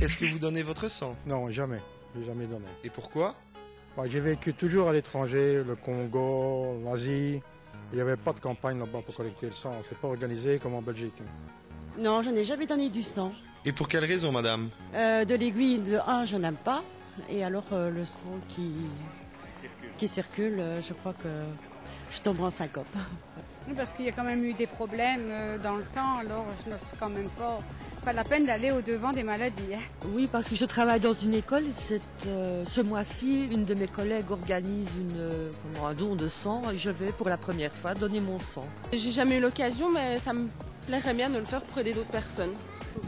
Est-ce que vous donnez votre sang? Non, jamais. Je n'ai jamais donné. Et pourquoi? J'ai vécu toujours à l'étranger, le Congo, l'Asie. Il n'y avait pas de campagne là-bas pour collecter le sang. C'est pas organisé comme en Belgique. Non, je n'ai jamais donné du sang. Et pour quelle raison, madame? De l'aiguille de 1, je n'aime pas. Et alors le sang qui circule, je crois que je tombe en syncope. Parce qu'il y a quand même eu des problèmes dans le temps, alors je ne sais quand même pas la peine d'aller au-devant des maladies. Oui, parce que je travaille dans une école et ce mois-ci, une de mes collègues organise un don de sang et je vais pour la première fois donner mon sang. J'ai jamais eu l'occasion, mais ça me plairait bien de le faire pour aider d'autres personnes.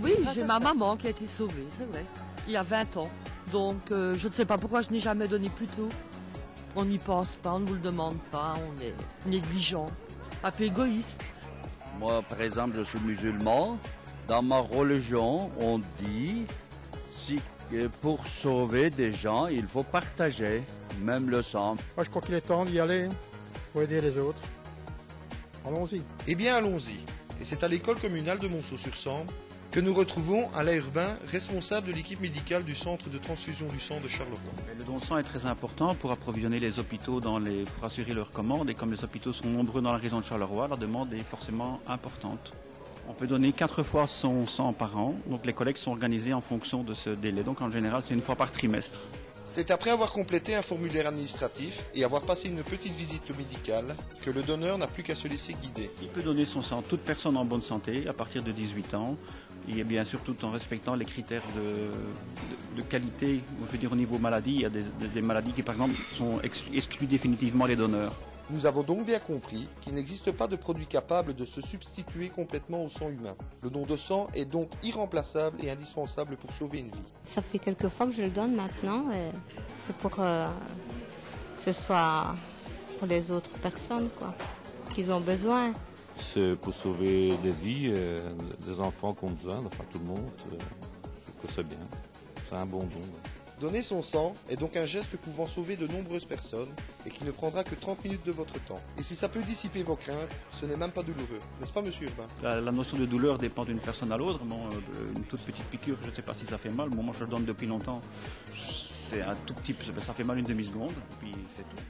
Oui, j'ai ma maman qui a été sauvée, c'est vrai, il y a 20 ans. Donc je ne sais pas pourquoi je n'ai jamais donné plus tôt. On n'y pense pas, on ne vous le demande pas, on est négligent, un peu égoïste. Moi, par exemple, je suis musulman. Dans ma religion, on dit que pour sauver des gens, il faut partager, même le sang. Moi, je crois qu'il est temps d'y aller pour aider les autres. Allons-y. Eh bien, allons-y. Et c'est à l'école communale de Monceau-sur-Sambre que nous retrouvons Alain Urbain, responsable de l'équipe médicale du centre de transfusion du sang de Charleroi. Le don de sang est très important pour approvisionner les hôpitaux pour assurer leurs commandes. Et comme les hôpitaux sont nombreux dans la région de Charleroi, la demande est forcément importante. On peut donner 4 fois son sang par an. Donc les collectes sont organisées en fonction de ce délai. Donc en général, c'est 1 fois par trimestre. C'est après avoir complété un formulaire administratif et avoir passé une petite visite médicale que le donneur n'a plus qu'à se laisser guider. Il peut donner son sang, toute personne en bonne santé, à partir de 18 ans, et bien sûr tout en respectant les critères de qualité, je veux dire au niveau maladie. Il y a des maladies qui par exemple excluent définitivement les donneurs. Nous avons donc bien compris qu'il n'existe pas de produit capable de se substituer complètement au sang humain. Le don de sang est donc irremplaçable et indispensable pour sauver une vie. Ça fait quelques fois que je le donne maintenant. C'est pour que ce soit pour les autres personnes qu'ils ont besoin. C'est pour sauver des vies, des enfants qui ont besoin, enfin tout le monde. Je trouve que c'est bien. C'est un bon don. Donner son sang est donc un geste pouvant sauver de nombreuses personnes et qui ne prendra que 30 minutes de votre temps. Et si ça peut dissiper vos craintes, ce n'est même pas douloureux. N'est-ce pas, monsieur Urbain? La notion de douleur dépend d'une personne à l'autre. Une toute petite piqûre, je ne sais pas si ça fait mal. Moi, je le donne depuis longtemps. C'est un tout petit peu, ça fait mal une demi-seconde, puis c'est tout.